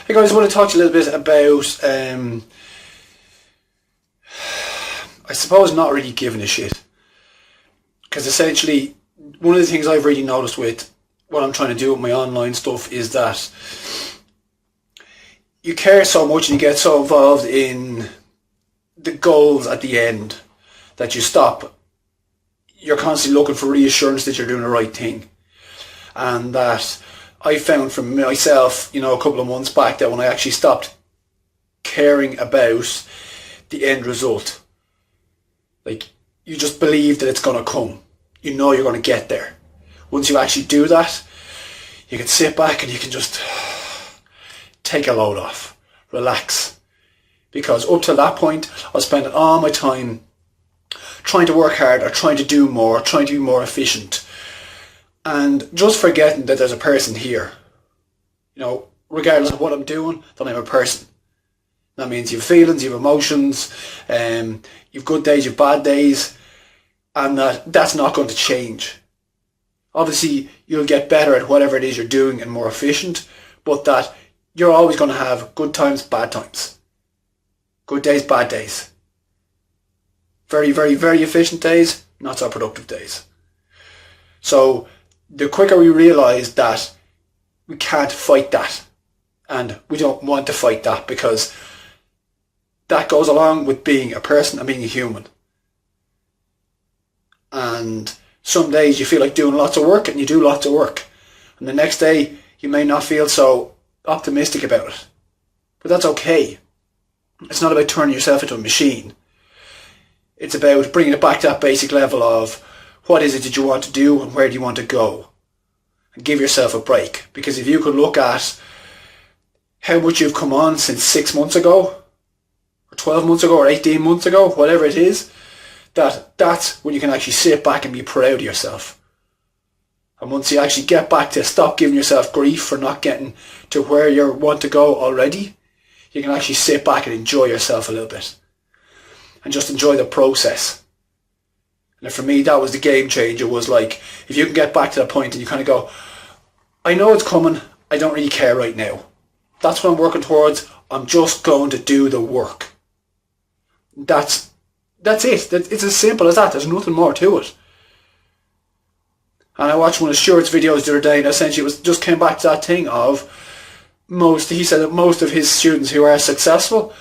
Hey guys, I want to talk to you a little bit about, I suppose, not really giving a shit. Because essentially, one of the things I've really noticed with what I'm trying to do with my online stuff is that you care so much and you get so involved in the goals at the end that you stop. You're constantly looking for reassurance that you're doing the right thing. And that I found for myself, a couple of months back, that when I actually stopped caring about the end result, like, you just believe that it's going to come. You know you're going to get there. Once you actually do that, you can sit back and you can just take a load off, relax. Because up to that point, I was spending all my time trying to work hard or trying to do more, trying to be more efficient. And just forgetting that there's a person here. Regardless of what I'm doing, that I'm a person. That means you have feelings, you have emotions, you've good days, you've bad days, and that's not going to change. Obviously, you'll get better at whatever it is you're doing and more efficient, but that you're always going to have good times, bad times. Good days, bad days. Very, very, very efficient days, not so productive days. So the quicker we realise that we can't fight that, and we don't want to fight that, because that goes along with being a person and being a human. And some days you feel like doing lots of work and you do lots of work, and the next day you may not feel so optimistic about it. But that's okay. It's not about turning yourself into a machine. It's about bringing it back to that basic level of what is it that you want to do and where do you want to go. And give yourself a break. Because if you could look at how much you've come on since 6 months ago, or 12 months ago, or 18 months ago, whatever it is, that's when you can actually sit back and be proud of yourself. And once you actually get back to stop giving yourself grief for not getting to where you want to go already, you can actually sit back and enjoy yourself a little bit. And just enjoy the process. And for me, that was the game changer, was like, if you can get back to that point and you kind of go, I know it's coming, I don't really care right now. That's what I'm working towards, I'm just going to do the work. That's it. It's as simple as that. There's nothing more to it. And I watched one of Stuart's videos the other day, and essentially it just came back to that thing of he said that most of his students who are successful,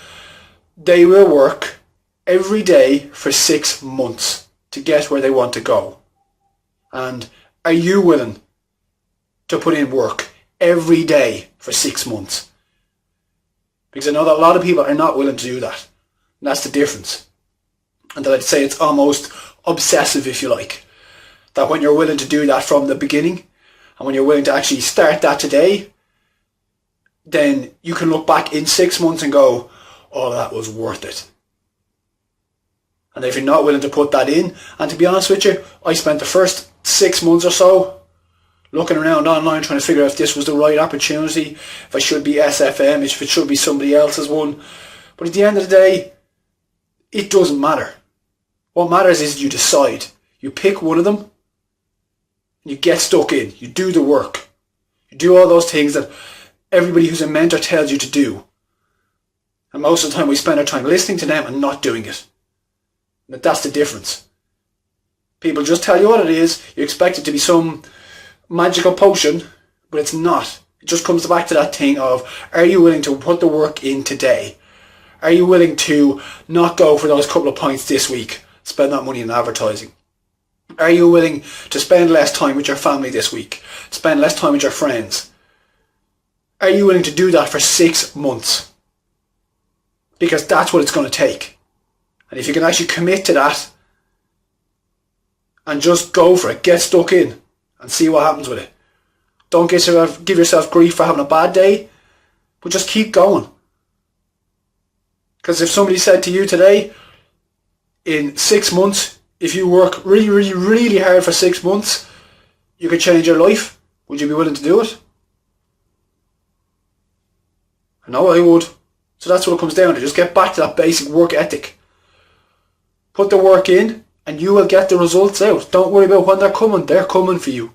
they will work every day for 6 months to get where they want to go. And are you willing to put in work every day for 6 months? Because I know that a lot of people are not willing to do that. And that's the difference. And that I'd say it's almost obsessive, if you like. That when you're willing to do that from the beginning, and when you're willing to actually start that today, then you can look back in 6 months and go, oh, that was worth it. And if you're not willing to put that in, and to be honest with you, I spent the first 6 months or so looking around online trying to figure out if this was the right opportunity, if I should be SFM, if it should be somebody else's one. But at the end of the day, it doesn't matter. What matters is you decide. You pick one of them, and you get stuck in. You do the work. You do all those things that everybody who's a mentor tells you to do. And most of the time we spend our time listening to them and not doing it. And that's the difference. People just tell you what it is. You expect it to be some magical potion, but it's not. It just comes back to that thing of, are you willing to put the work in today? Are you willing to not go for those couple of points this week? Spend that money in advertising. Are you willing to spend less time with your family this week? Spend less time with your friends? Are you willing to do that for 6 months? Because that's what it's going to take. And if you can actually commit to that and just go for it, get stuck in and see what happens with it. Don't give yourself grief for having a bad day, but just keep going. Because if somebody said to you today, in 6 months, if you work really, really, really hard for 6 months, you could change your life, would you be willing to do it? I know I would. So that's what it comes down to. Just get back to that basic work ethic. Put the work in and you will get the results out. Don't worry about when they're coming. They're coming for you.